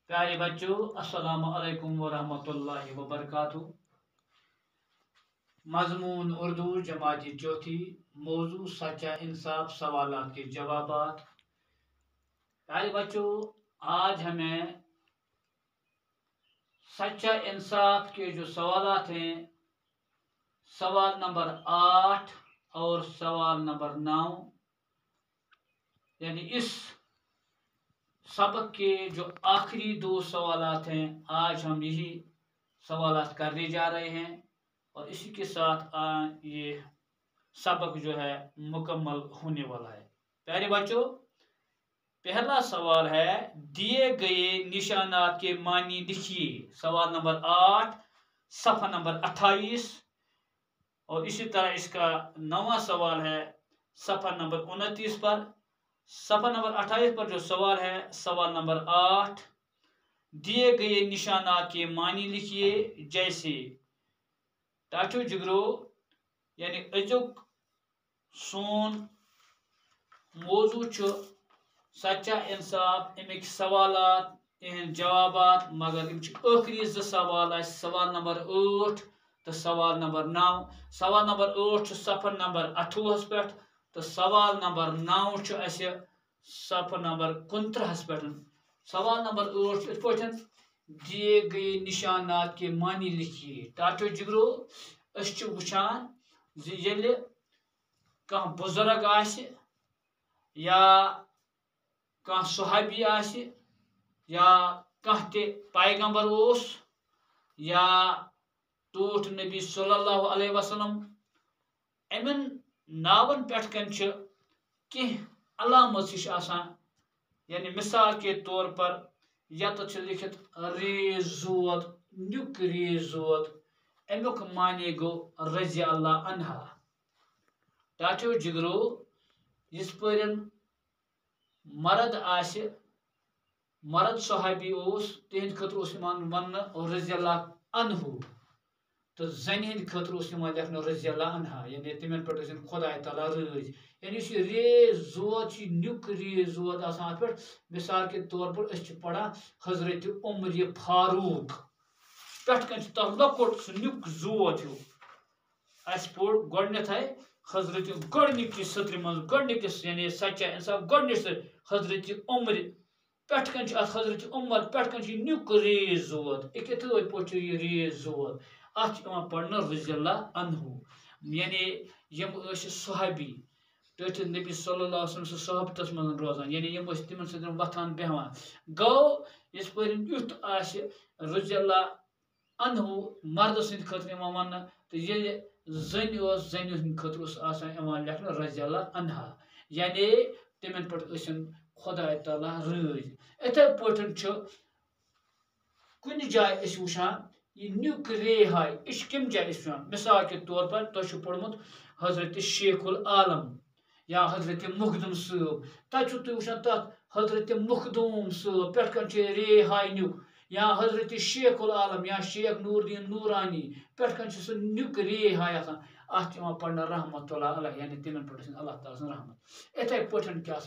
प्यारे बच्चों, अस्सलामु अलैकुम वरहमतुल्लाहि वबरकातुहू। मजमून उर्दू जमाती चौथी। मौजू सच्चा इंसाफ सवालात के जवाबात। प्यारे बच्चों, आज हमें सच्चा इंसाफ के जो सवालात हैं, सवाल नंबर 8 और सवाल नंबर 9, यानी इस सबक के जो आखिरी दो सवालात हैं, आज हम यही सवालात करने जा रहे हैं और इसी के साथ ये सबक जो है मुकम्मल होने वाला है। प्यारे बच्चों, पहला सवाल है, दिए गए निशानात के मानी लिखिए। सवाल नंबर 8, सफ़ा नंबर 28। और इसी तरह इसका 9वां सवाल है सफ़ा नंबर 29 पर। सफ़ा नंबर 28 पर जो सवाल है, सवाल नंबर 8, दिए गए निशानात के मानी लिखिए। जैसे टाचो जिगरो यानी अजुक सोन मौजू सच्चा इंसाफ, अमिक सवालात इन जवाबात, मगर इन आखिरी जो सवाल, सवाल नंबर 8 तो सवाल नंबर 9। सवाल नंबर 8 सफ़ा नंबर 28 पे तो सवाल नंबर 9 सफ़ा नंबर 29 पे। सवाल नंबर 8 इथ पे, दिए गए निशानात के मानी लिखिए। टाटो जिगरो वुचान कह बुजुर्ग आसि या कह सुहाबी आसि या कह ते पैगंबर ओस या टूट नबी सल्लल्लाहु अलैहि वसल्लम, अमन नावन पेट कन कह अलामत यानी मिसाल के तौर पर यत लिखित रेजोद नुक रेजोद, अमुक माने गो रजी अल्लाह अनहा। टाटो जिगरो इस पर मर्द आसि, मर्द सहाबी ओस, तिहंद खतर ओस वन रजी अल्लाह अनहु, तो जन हंद खतर ओस लिखन रजी अल्लाह अनहा, यानी तिमन पे खुदा तआला रज। यानी रे जोद नुक रे जोद अत पे, मिसाल के तौर पर पढ़ा हजरत उमर फारूक पे तथ लकुट सह नुक जोद हूँ। अस पोर गोडनथ हजरत गोडनिकि सत्र मज गोडनिकस यानी सच्चा इंसाफ गोडनिस हजरत उमर पे हजरत उमर पे नुक रे जोद इथ पे रे जोद अत पढ़ना रजी अल्लाह अनहु, यानी यम सुहाबी टठ नबी सल्लल्लाहु अलैहि वसल्लम सोहबतस मज रोजान, यानी यम तिमन सत वथान बेहवान। गो इस पर युथ रजी अल्लाह अनहु मर्द सद खतर वन, तो ये जन जन हंद खतर लिखन रजी अल्लाह अनहा, यानी तिमन पे खुदा तआला रज। इथे पे कुन जाय वुचान यह नुक रे हाय, यह कम जाय वुचान। मिसाल के तौर पर तुम पढ़मुत हजरत शेखुल आलम या हजरत मुखदुम साहब, तुम वुचान तथ हजरत मुखदुम साहब पे रे हाय नुक, या हजरत शेखुल आलम या शेख नूरुद्दीन नूरानी पे सह नुक रे हाय अत पढ़ना रहमतुल्लाह अलैह, यानी तिमन पे अल्लाह ताला रहमत। इथे पे क्या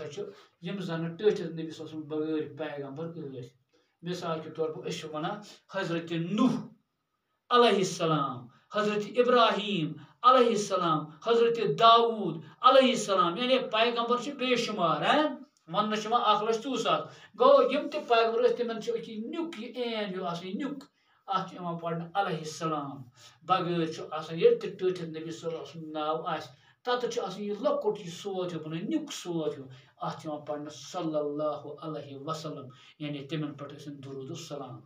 यम जन टठ नबी सल्लल्लाहु बगैर पैगंबर, मिसाल के तौर पर वन हजरत नूह अलैहिस्सलाम, हजरत इब्राहिम अलैहिस्सलाम, हजरत दाऊद अलैहिस्सलाम, यानी पैगंबर बेशुमार वन 1,04,000। गो यम ते पैगंबर तिमन नुक एन नुक अत पढ़ना अलैहिस्सलाम बगैर ये टठ नबी सल्लल्लाहु अलैहि वसल्लम नाव तथ लकुट सोद हूँ बन नुक सोद हूँ अत पढ़ना सल्लल्लाहु अलैहि वसल्लम, यानी तिमन पे दुरूद सलाम।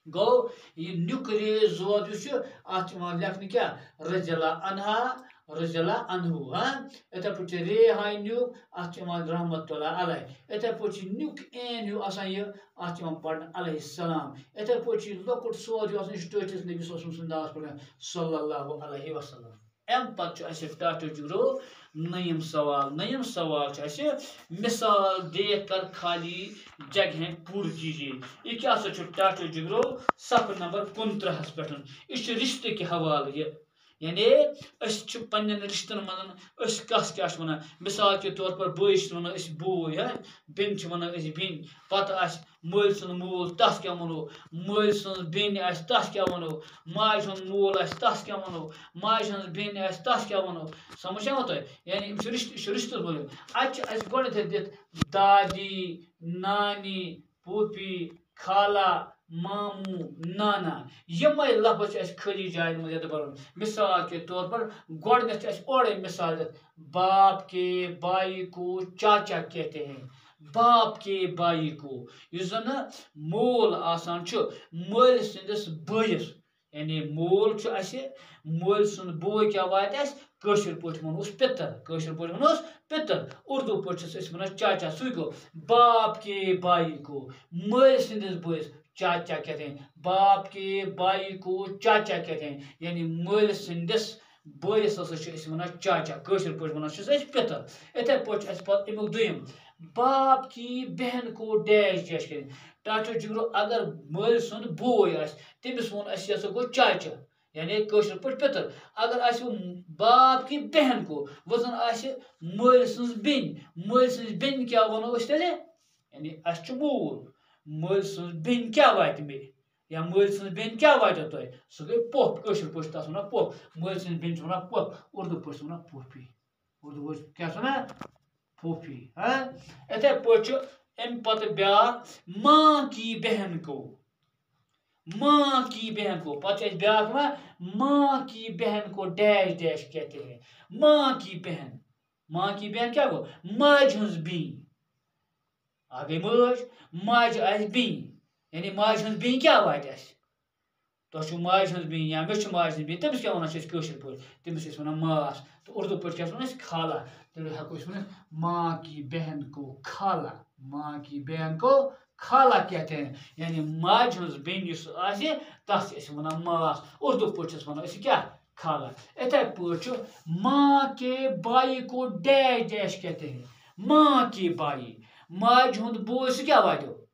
गो यह नुक रे जोद अत लिखन क्या रजी अल्लाह अनहा रजी अल्लाह अनहु। इथे पे रे हाय नुक अत रहमतुल्लाह अलैह। इथे पे नुक एन हूँ अत पढ़ना अलैहिस्सलाम। इथे पे लकुट सोद हूँ टठ नबी सल्लल्लाहु अलैहि वसल्लम सल्लल्लाहु अलैहि वसल्लम। अम पे टाटो जिगरो नयम सवाल। नयम सवाल मिसाल देख कर खाली जगह पूरी कीजिए। ये क्या टाटो जिगरो सफ़ा नंबर 15 पे। यह रिश्ते के हवाले यानी पन्न रिश्तन मन कस क्या वन मिसाल के तौर पर बस वन बोय है बेन वन बेन पत मल सुन मूल तस क्या वनो मल सुन बेन तस क्या वनो माज हुंद मूल तस क्या वनो माज हुंद बेन तस क्या वनो समझा तुम यानी रिश्त बोलो अत गो दित दादी नानी पुपी खाला मामू नाना यम लफ्ज खाली जाय बर मिसाल के तौर पर गोडनेथ ओरे मिसाल बाप के भाई को चाचा कहते हैं बाप के भाई को जन मोल आसान मल सिंदस बयस यानी मोल मल सुन बोय क्या वात कशर पे वनोस पितर कशर पे वनोस पितर उर्दू पे वन चाचा सु गो बाप के भाई को मल सिंदस बयस चाचा कहते हैं बाप के भाई को चाचा कहते हैं यानी मल सिंदस बयस वन चाचा कशर पे वन पितर इथे पे अमुक दुम बाप की बहन को डैश डैश करें टाचो जिगरो अगर मल सुन बोय तमिस वो यह गो चाचा यानी कशर पे पितर अगर बाप की बहन को वजन मल सज बेन क्या वनो तेल यानी मूल मल सज बेन क्या वात मे या मल सज बेन क्या वात तुम सह गई पोफ कशर पे तस वन पोफ मल सज बेन वन पोफ उर्दू पे वन पोफी उर्दू क्या वन पोफी इथे पे अम पत ब्या माँ की बहन को पत ब्या माँ की बहन को डैश डैश कहते हैं माँ की बहन क्या गो माज हज बी आ गई माज बी यानी माज हज बी क्या वात तुम माज हज बी या मे माज हज बी तमिस क्या वन कशर पे तमिस वन मास तो उर्दू पे क्या वन खाला तेल हेको माँ की बहन को खाला माँ की बहन को खाला कहते हैं यानी माज हज बेन तस वन मास उर्दू पे वन क्या खाला इथे पे माँ के भाई को डैश डैश कहते हैं माँ के भाई माज हुंद बोय सह क्या वातो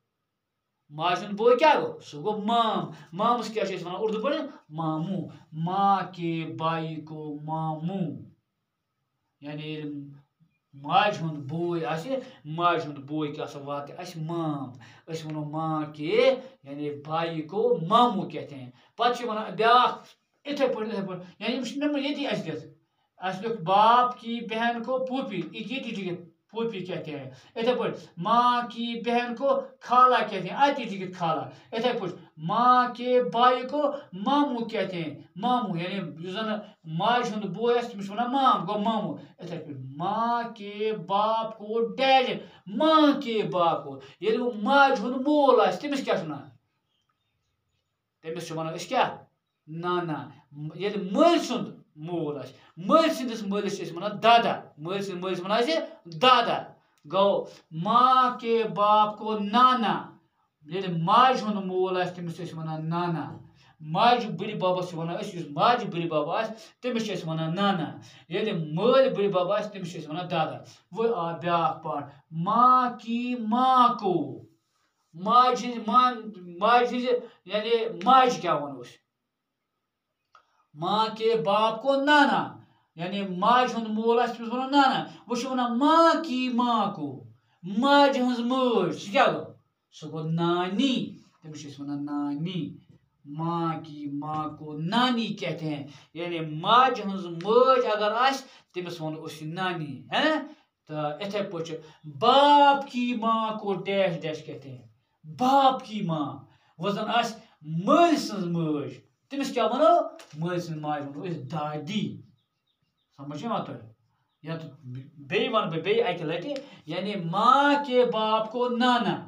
माज हुंद बोय क्या गो सह गो मामस क्या वन उर्दू पे मामू माँ के भाई को मामू यानी माज हुंद बोय क्या वात माम वनो माँ के यानी भाई को मामू कहते हैं पे वन ब्या इथे पे यानी ये बाप की बहन को पूपी पूपी कहते हैं इथे पे माँ की बहन को खाला कहते हैं आती खाला इथे पे माँ के भाई को मामू कहते हैं मामू यानी जन माज हुंद बोय तमिस वन माम गो मामू इथे पे माँ के बाप को डैड माँ के बाप को ये माज हुंद मोल तमिस क्या वन तमिस वन क्या नाना ये मल सुंद मोल मल सिंदस मलिस वन दादा मल सिंद मलिस वन दादा गो माँ के बाप को नाना ये माज हुंद मोल तमिस वन नाना माज बड़ी बाबस वन माज बड़ी बाबा तमिस वन नाना ये मल बड़ी बाबा तमिस वन दादा वो आ ब्या पाठ माँ की माँ को माज यानी माज क्या वनोस माँ के बाप को नाना यानी माज हुंद मोल तमिस वन नाना वो वन माँ की माँ को माज हज मज क्या गो सह गो नानी तमिस वन नानी माँ की माँ को नानी कहते हैं यानी माज हज मज अगर तमिस वन नानी है तो इथे पे बाप की माँ को डैश डैश कहते हैं बाप की माँ वजन मल सज मज तमिस क्या वनो मल सज माज वनो दादी समझ तुम या तो बे वन बे अक लटि यानी माँ के बाप को नाना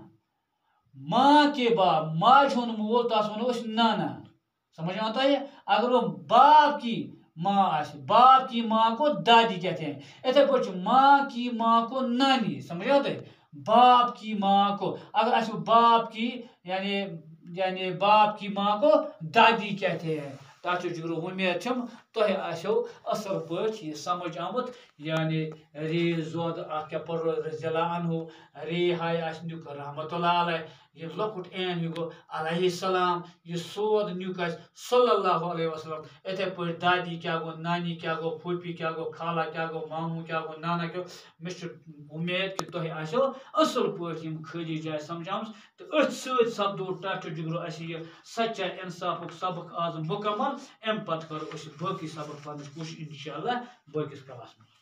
माँ के बाप माज हुंद मोल तस वनो नाना समझ में आता है अगर वो बाप की माँ बाप की माँ को दादी कहते हैं इथे पे माँ की माँ को नानी समझ में आता है बाप की माँ को अगर बाप की यानी बाप की माँ को दादी कहते हैं ताकि जिगरो उम्मीद तुह असल पे समझ आमुत यानी रे जोद क्या पर रज़ियल्लाहु अन्हु रे हाय रहमतुल्लाह अलैह ये लकुट एन यह गो अलैहिस्सलाम यह सोद नुक सल्लल्लाहु अलैहि वसल्लम इथे पे दादी क्या गो नानी क्या गो फूफी क्या गो खाला क्या गो मामू क्या गो नाना क्या मे उम्मीद कि तुम आसो असल पे खरी जाए समझाम तो अथ सपदो टच जुगरो यह सच्चा इंसाफ सबक आज मुकम्मल अम पे करो बाकी सबक पढ़ने कोशिश इंशाअल्लाह बाकिस क्लास में।